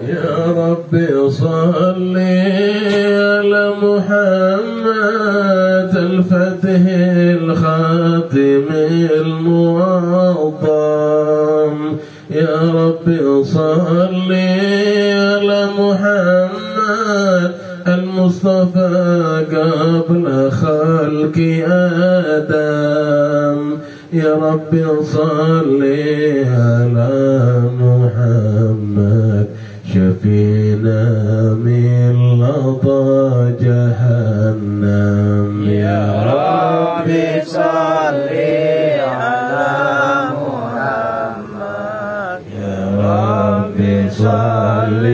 يا ربي صل على محمد الفتح الخاتم المعظم يا ربي صل على محمد المصطفى قبل خلق آدم يا ربي صل على محمد شفينا من لظى جهنم يا ربي صل على محمد يا ربي صل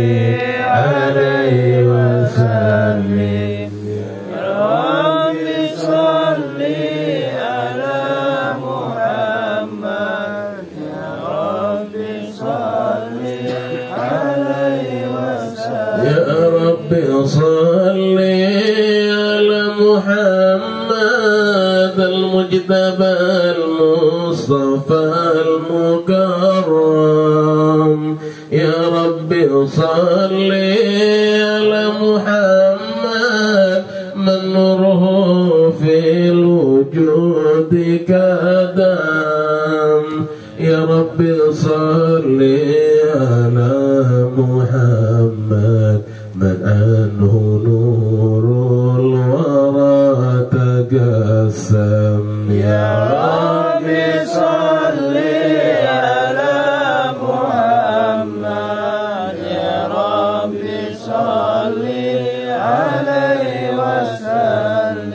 عليه وسلم يا ربي صل على محمد يا ربي صل عليه وسلم يا ربي صل على محمد المجتبى المصطفى المكرم يا ربي صل على محمد من نوره في الوجود كدام يا ربي صل على محمد من عنه نور الورى تقسم يا ربي صل على محمد يا ربي صل عليه وسلم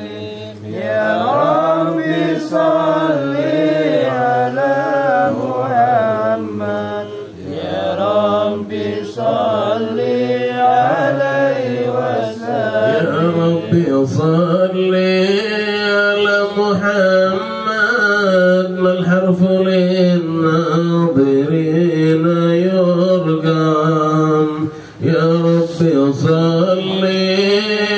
يا ربي صل على محمد يا ربي صل عليه وسلم يا ربي صل على محمد ما الحرف للناظرين يرقم يا ربي صل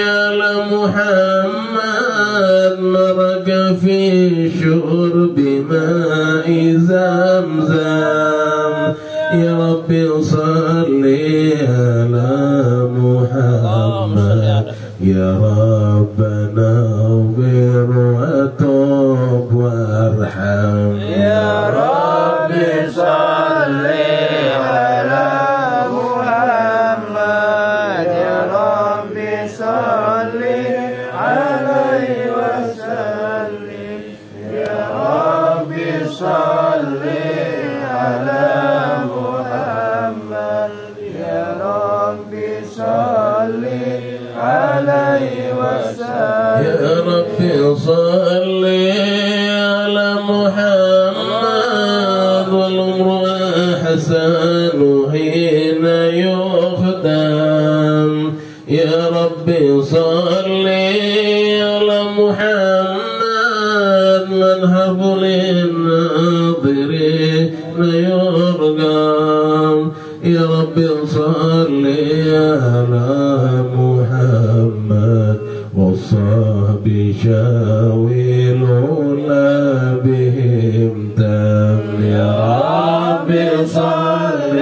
على محمد مرق في شرب ماء زمزم يا ربي صل على محمد يا ربنا اغفر وتوب وارحم يا ربي صل على محمد يا ربي صل عليه وسلم يا ربي صل على محمد يا ربي صل عليه وسلم يا ربي صل على محمد والأمر أحسن حين يخدم يا ربي صل على محمد من هب للناظرين يرقم يا ربي صل على محمد والصحب شاوي العلا بهم تم يا ربي صل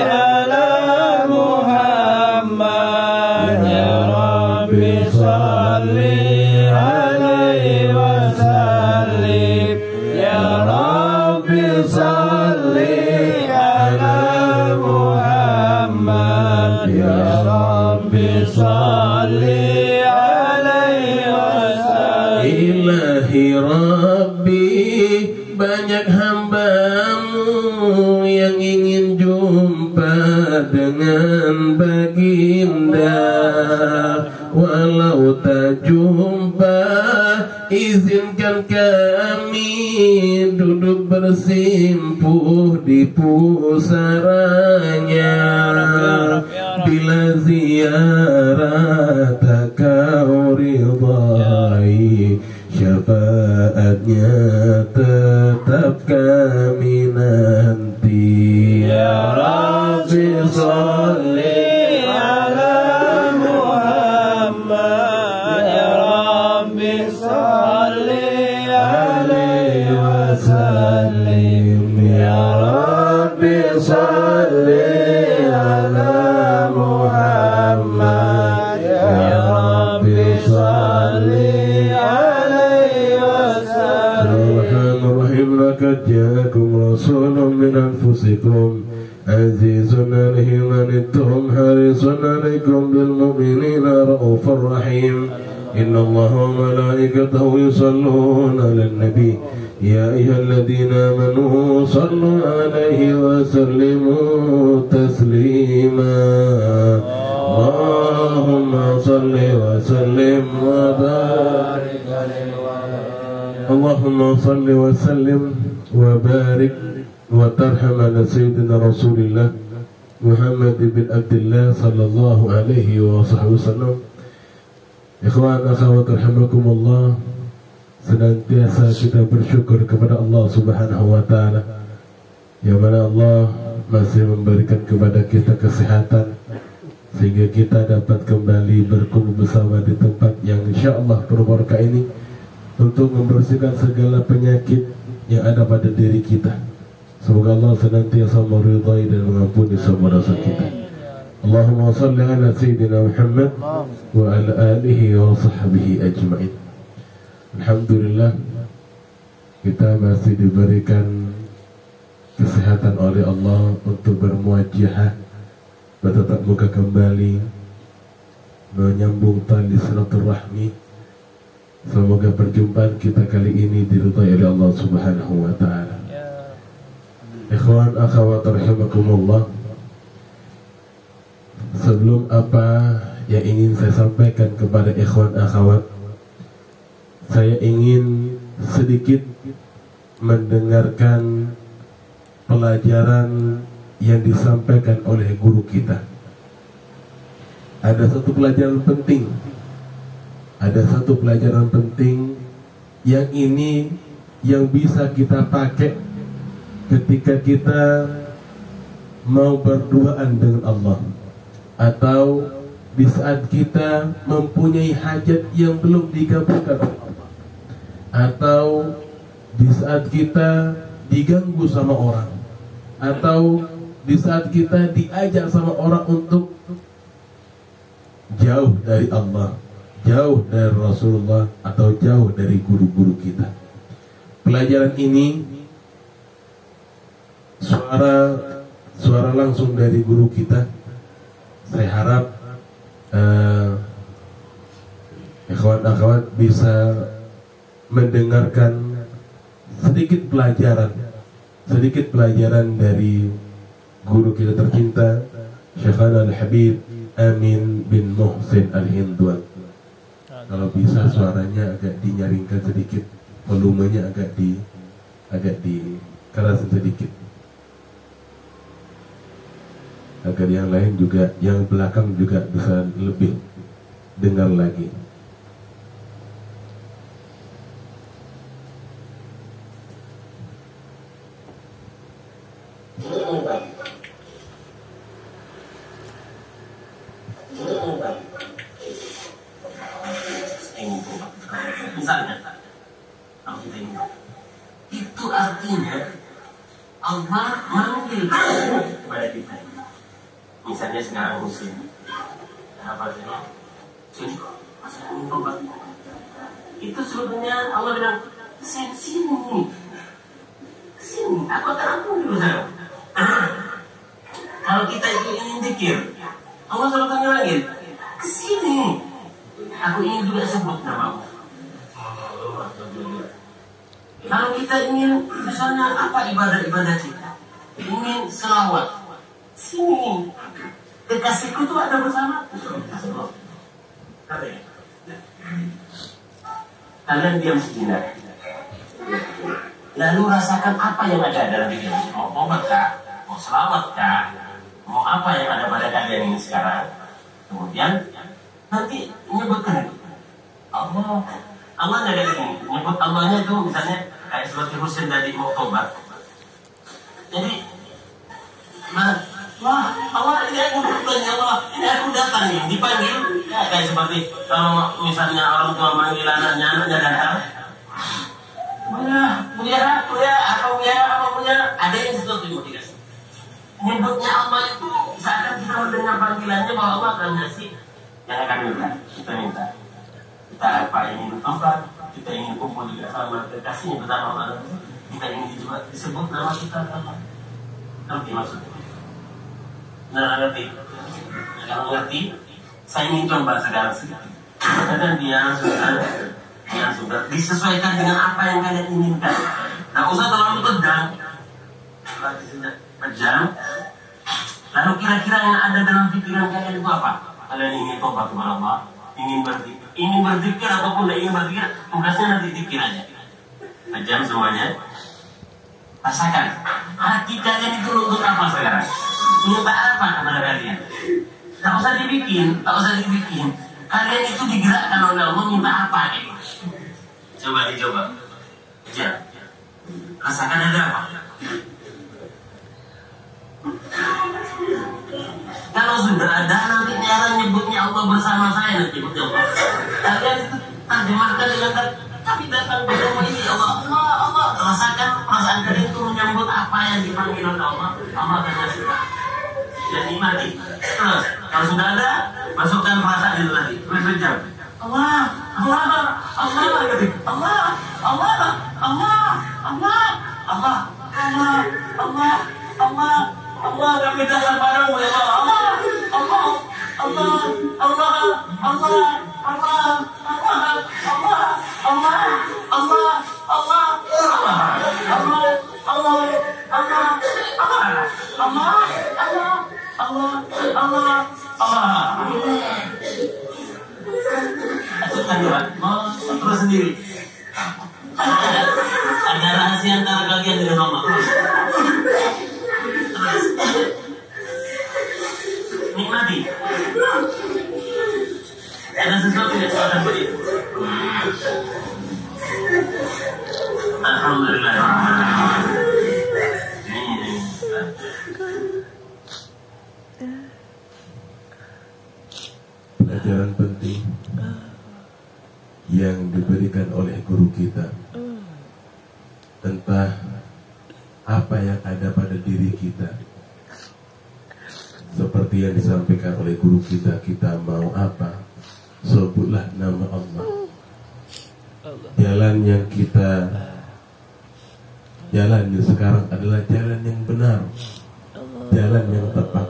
على محمد يا ربي صل عليه وسلم يا ربي صل على محمد يا ربي صل عليه وسلم Ilahi Rabbi banyak hambamu yang ingin jumpa dengan baginda walau tak jumpa izinkan kami duduk bersimpuh di pusaranya bila ziarah tak kau ridai syafaatnya tetap kami nanti ya Rabbi salli ala Muhammad ya Rabbi salli alaihi wasallim ya Rabbi salli ala رسول من أنفسكم عزيز عليه ما عنتم حريص عليكم بالمؤمنين رؤوف رحيم إن الله وملائكته يصلون على النبي يا أيها الذين آمنوا صلوا عليه وسلموا تسليما اللهم صل وسلم وبارك اللهم صل وسلم وبارك وترحم على سيدنا رسول الله محمد بن عبد الله صلى الله عليه وسلم. Ikhwan akhwat rahimakumullah, senantiasa kita bersyukur kepada Allah Subhanahu wa taala yang mana Allah masih memberikan kepada kita kesehatan sehingga kita dapat kembali berkumpul bersama di tempat yang insyaallah berbarokah ini untuk membersihkan segala penyakit yang ada pada diri kita. Semoga Allah senantiasa meridai dan mengampuni semua dosa kita. Allahumma salli ala Sayyidina Muhammad wa ala alihi wa sahbihi ajma'in. Alhamdulillah, kita masih diberikan kesehatan oleh Allah untuk bermuajahah, bertatap muka kembali, menyambung tali silaturahmi. Semoga perjumpaan kita kali ini diridai oleh Allah Subhanahu wa taala. Ikhwan akhwat rahimakumullah, sebelum apa yang ingin saya sampaikan kepada ikhwan akhwat, saya ingin sedikit mendengarkan pelajaran yang disampaikan oleh guru kita. Ada satu pelajaran penting, yang ini yang bisa kita pakai ketika kita mau berduaan dengan Allah, atau di saat kita mempunyai hajat yang belum dikabulkan oleh Allah, atau di saat kita diganggu sama orang, atau di saat kita diajak sama orang untuk jauh dari Allah, jauh dari Rasulullah, atau jauh dari guru-guru kita. Pelajaran ini suara langsung dari guru kita. Saya harap ikhwan-akhwat bisa mendengarkan sedikit pelajaran dari guru kita tercinta Syekhana Al-Habib Amin bin Muhsin Al-Hindwan. Kalau bisa suaranya agak dinyaringkan sedikit, volumenya agak dikerasin sedikit, agar yang lain juga, yang belakang juga bisa lebih dengar lagi. Misalnya, itu artinya Allah manggil kepada kita. Misalnya sekarang muslim, apa sih? Itu sebetulnya Allah bilang, sini, aku akan ampun dulu saya. Kalau kita itu ingin zikir, Allah selalu akan panggil, kesini, aku ingin juga sebut namamu. Kalau kita ingin, misalnya apa ibadah kita, ingin selawat, sini, kekasihku itu ada bersama. Kalian diam sejenak, lalu rasakan apa yang ada dalam diri. Mau tobat kah? Mau selawat kah? Mau apa yang ada pada kalian ini sekarang? Kemudian nanti menyebutkan Allah nggak ada ini. Menyebut Allahnya itu misalnya kayak seperti Husain tadi mau tobat. Jadi wah, Allah ini aku bertanya, Allah ini aku datang nih, dipanggil ya, kayak seperti kalau misalnya orang tua manggil anaknya datang, punya, ada yang sesuatu yang mau dikasih. Nyebutnya Allah itu saat kita mendengar panggilannya bahwa Allah akan ngasih yang akan kita minta. Kita apa ingin tempat, kita ingin kumpul juga sama kekasihnya bersama Allah. kita ini juga disebut nama kita Allah. Ngerti maksudnya? Nah, ngerti? Kalau ngerti, saya ingin coba sekarang sedikit. Kadang dia sudah disesuaikan dengan apa yang kalian inginkan. Nah, usah terlalu tegang, lagi sudah pejam. Lalu kira-kira yang ada dalam pikiran kalian itu apa? Kalian ingin tobat kepada Allah, ingin berzikir ataupun tidak ingin berzikir, tugasnya nanti zikir aja. Pejam semuanya. Rasakan, hati kalian itu untuk apa sekarang? Minta apa kepada kalian? Tak usah dibikin. Kalian itu digerakkan oleh Allah minta apa gitu? Coba dicoba. Ya. Rasakan ada apa? Kalau sudah ada nanti cara nyebutnya Allah bersama saya nanti nyebutnya Allah. Kalian itu terjemahkan dengan tapi datang bertemu ini Allah. Rasakan perasaan kalian itu menyambut apa yang dipanggil oleh Allah. Allah akan kasih. Dan nikmati. Terus kalau sudah ada, masukkan perasaan itu lagi. Berjam. Allah. Kami datang padamu ya terus sendiri. Ada rahasia antara kalian dengan Allah. Terus nikmati. Ada sesuatu yang akan begitu. Alhamdulillah. Pelajaran penting yang diberikan oleh guru kita, entah apa yang ada pada diri kita, seperti yang disampaikan oleh guru kita, kita mau apa, sebutlah nama Allah. Jalan yang kita jalani sekarang adalah jalan yang benar, jalan yang tepat,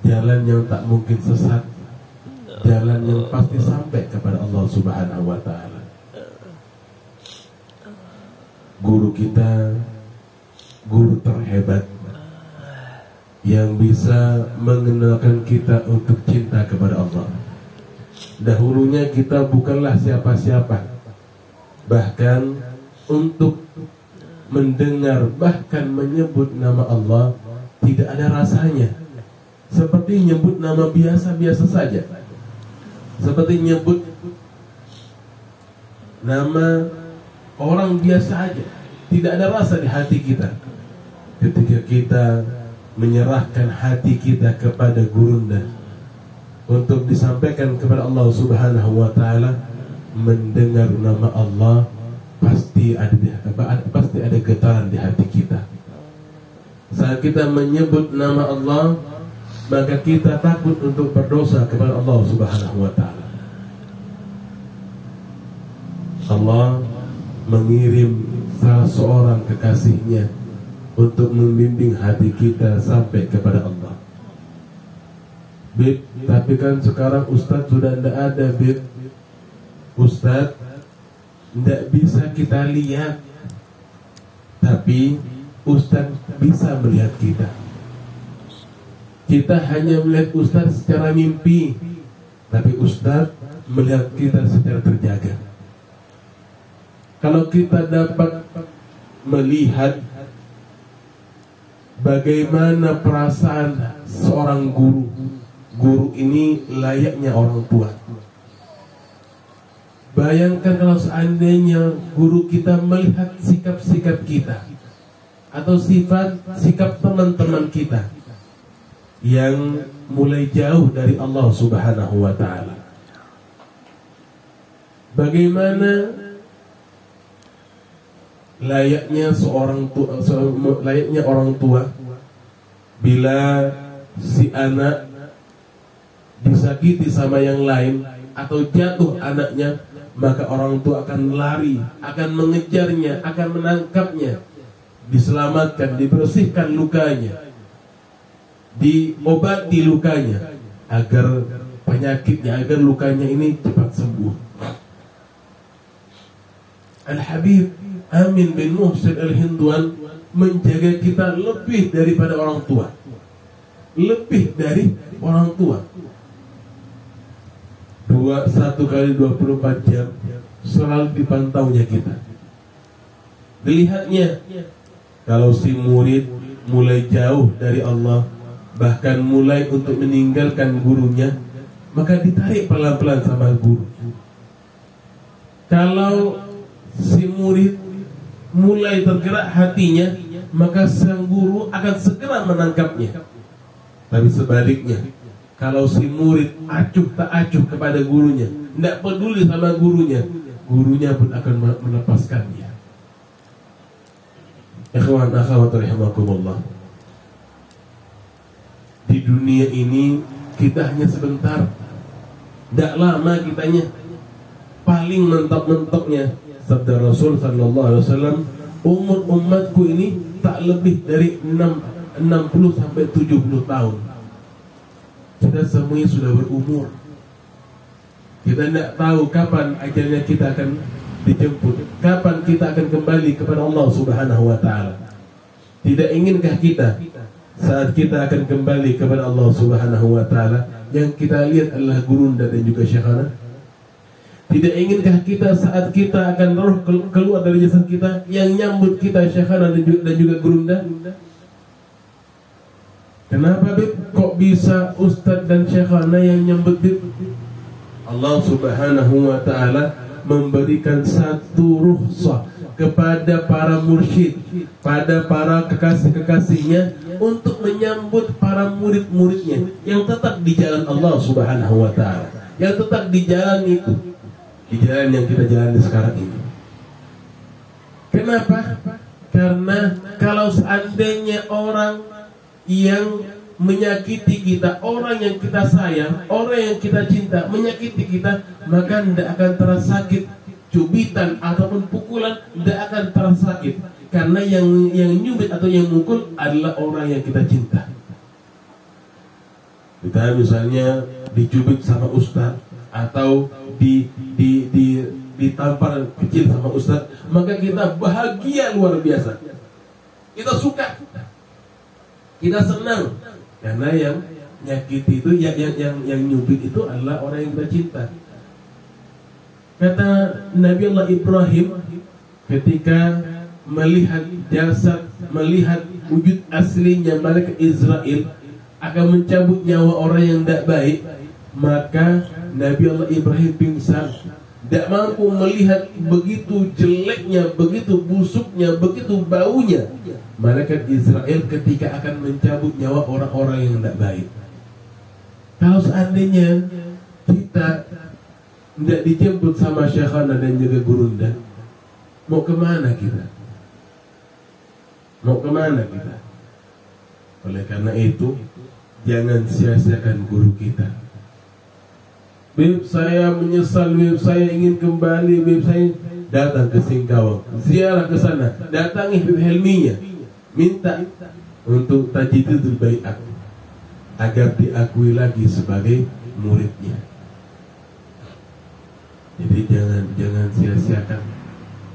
jalan yang tak mungkin sesat, jalan yang pasti sampai kepada Allah Subhanahu wa Ta'ala. Guru kita, guru terhebat yang bisa mengenalkan kita untuk cinta kepada Allah. Dahulunya kita bukanlah siapa-siapa, bahkan untuk mendengar bahkan menyebut nama Allah tidak ada rasanya, seperti nyebut nama biasa-biasa saja, seperti nyebut nama orang biasa aja, tidak ada rasa di hati kita. Ketika kita menyerahkan hati kita kepada gurunda untuk disampaikan kepada Allah Subhanahu wa Ta'ala, mendengar nama Allah pasti ada getaran di hati kita. Saat kita menyebut nama Allah, maka kita takut untuk berdosa kepada Allah Subhanahu wa Ta'ala. Allah mengirim salah seorang kekasihnya untuk membimbing hati kita sampai kepada Allah. Bib, tapi kan sekarang Ustadz sudah tidak ada, Bib. Ustadz tidak bisa kita lihat, tapi Ustadz bisa melihat kita. Kita hanya melihat Ustadz secara mimpi, tapi Ustadz melihat kita secara terjaga. Kalau kita dapat melihat bagaimana perasaan seorang guru, guru ini layaknya orang tua. Bayangkan kalau seandainya guru kita melihat sikap-sikap kita atau sikap teman-teman kita yang mulai jauh dari Allah Subhanahu wa Ta'ala. Bagaimana layaknya orang tua bila si anak disakiti sama yang lain atau jatuh anaknya, maka orang tua akan lari, akan mengejarnya, akan menangkapnya, diselamatkan, dibersihkan lukanya, diobati lukanya, agar penyakitnya, agar lukanya ini cepat sembuh. Al-Habib Amin bin Muhsin Al-Hindwan menjaga kita lebih daripada orang tua. Lebih dari orang tua. 1 kali 24 jam selalu dipantaunya kita. Dilihatnya, kalau si murid mulai jauh dari Allah, bahkan mulai untuk meninggalkan gurunya, maka ditarik pelan-pelan sama guru. Kalau si murid mulai tergerak hatinya, maka sang guru akan segera menangkapnya. Tapi sebaliknya, kalau si murid acuh tak acuh kepada gurunya, tidak peduli sama gurunya, gurunya pun akan melepaskannya. Ikhwan akhwat rahimakumullah. Di dunia ini kita hanya sebentar, tidak lama kitanya. Paling mentok-mentoknya sabda Rasul sallallahu alaihi wasallam, umur umatku ini tak lebih dari 60 sampai 70 tahun. Kita semuanya sudah berumur. Kita tidak tahu kapan ajalnya kita akan dijemput, kapan kita akan kembali kepada Allah Subhanahu wa taala. Tidak inginkah kita saat kita akan kembali kepada Allah Subhanahu wa taala, yang kita lihat adalah gurunda dan juga syekhana? Tidak inginkah kita saat kita akan roh keluar dari jasad kita, yang nyambut kita syekhana dan juga gurunda? Kenapa Bib? Kok bisa ustadz dan syekhana yang nyambut Bib? Allah Subhanahu wa ta'ala memberikan satu rukhsah kepada para mursyid, pada para kekasih-kekasihnya, untuk menyambut para murid-muridnya yang tetap di jalan Allah Subhanahu wa ta'ala, yang tetap di jalan itu, di jalan yang kita jalani sekarang ini. Kenapa? Karena kalau seandainya orang yang menyakiti kita, orang yang kita sayang, orang yang kita cinta menyakiti kita, maka tidak akan terasa sakit. Cubitan ataupun pukulan tidak akan terasa sakit, karena yang nyubit atau yang mukul adalah orang yang kita cinta. Kita misalnya dicubit sama ustaz, atau ditampar kecil sama ustaz, maka kita bahagia luar biasa. Kita suka, kita senang, karena yang nyakiti itu, yang nyubit itu adalah orang yang kita cinta. Kata Nabi Allah Ibrahim ketika melihat jasad, melihat wujud aslinya malaikat Israel akan mencabut nyawa orang yang tidak baik, maka Nabi Allah Ibrahim pingsan, tidak mampu melihat begitu jeleknya, begitu busuknya, begitu baunya malaikat Israel ketika akan mencabut nyawa orang-orang yang tidak baik. Kalau seandainya kita tidak dijemput sama syekhana dan juga gurunda, mau kemana kita? Mau kemana kita? Oleh karena itu, jangan sia-siakan guru kita. Bib, saya menyesal, Bib, saya ingin kembali, Bib, saya datang ke Singkawang, ziarah ke sana, datangi Bib Helminya, minta untuk tajdidul bai'at agar diakui lagi sebagai muridnya. Jadi jangan sia-siakan.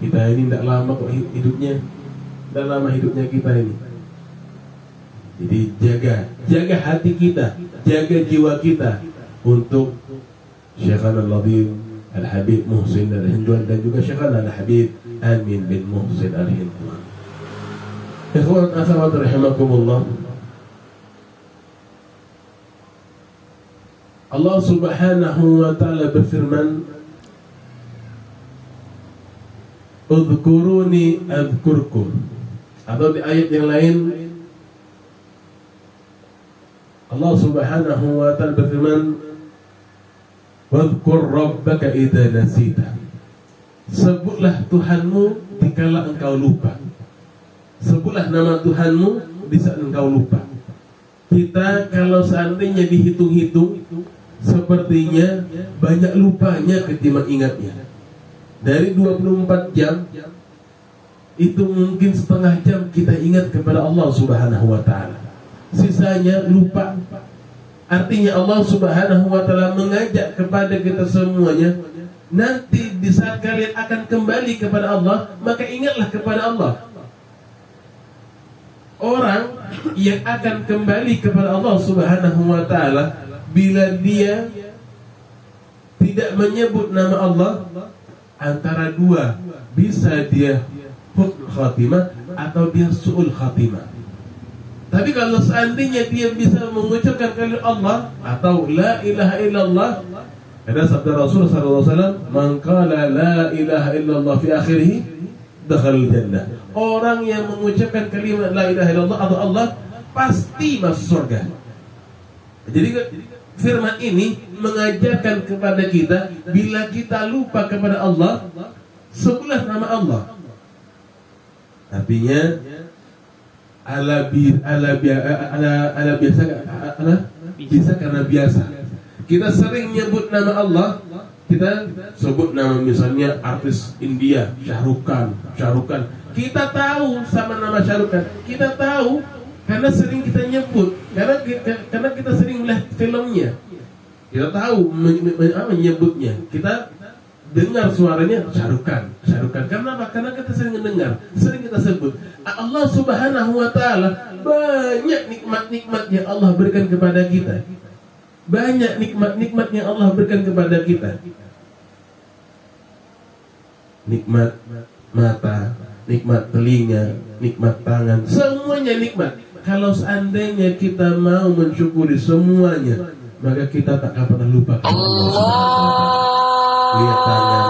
Kita ini tidak lama kok hidupnya, tidak lama hidupnya kita ini. Jadi jaga hati kita, jaga jiwa kita untuk Syekhana Al-Labib Al-Habib Muhsin Al-Hindwan dan juga Syekhana Al-Habib Amin bin Muhsin Al-Hindwan. Ikhwan akhwat rahimakumullah. Allah Subhanahu wa ta'ala berfirman, Udhkuruni adhkurkum. Atau di ayat yang lain Allah Subhanahu wa ta'ala berfirman, Wadhkur rabbaka idza nasita. Sebutlah Tuhanmu dikala engkau lupa. Sebutlah nama Tuhanmu di saat engkau lupa. Kita kalau seandainya dihitung-hitung, sepertinya banyak lupanya ketimbang ingatnya. Dari 24 jam itu mungkin setengah jam kita ingat kepada Allah Subhanahu wa ta'ala, sisanya lupa. Artinya Allah Subhanahu wa ta'ala mengajak kepada kita semuanya, nanti di saat kalian akan kembali kepada Allah, maka ingatlah kepada Allah. Orang yang akan kembali kepada Allah Subhanahu wa ta'ala, bila dia tidak menyebut nama Allah, antara dua, bisa dia husnul khatimah atau dia su'ul khatimah. Tapi kalau seandainya dia bisa mengucapkan kalimat Allah atau la ilaha illallah, ada sabda Rasul sallallahu alaihi wasallam, "Man qala la ilaha illallah fi akhirih dakhala jannah." Orang yang mengucapkan kalimat la ilaha illallah atau Allah pasti masuk surga. Jadi firman ini mengajarkan kepada kita, bila kita lupa kepada Allah, sebelah nama Allah. Artinya bisa karena biasa. Kita sering nyebut nama Allah, kita sebut nama misalnya artis India, Shah Rukh Khan. Kita tahu sama nama Shah Rukh Khan. Kita tahu karena sering kita nyebut, karena kita sering melihat filmnya. Kita tahu menyebutnya. Kita dengar suaranya Shah Rukh Khan. Karena apa? Karena kita sering mendengar, sering kita sebut. Allah Subhanahu wa ta'ala banyak nikmat-nikmat yang Allah berikan kepada kita. Banyak nikmat-nikmat yang Allah berikan kepada kita. Nikmat mata, nikmat telinga, nikmat tangan, semuanya nikmat. Kalau seandainya kita mau mensyukuri semuanya, maka kita tak akan pernah lupa Allah Subhanahu wa ta'ala. Lihat tangan,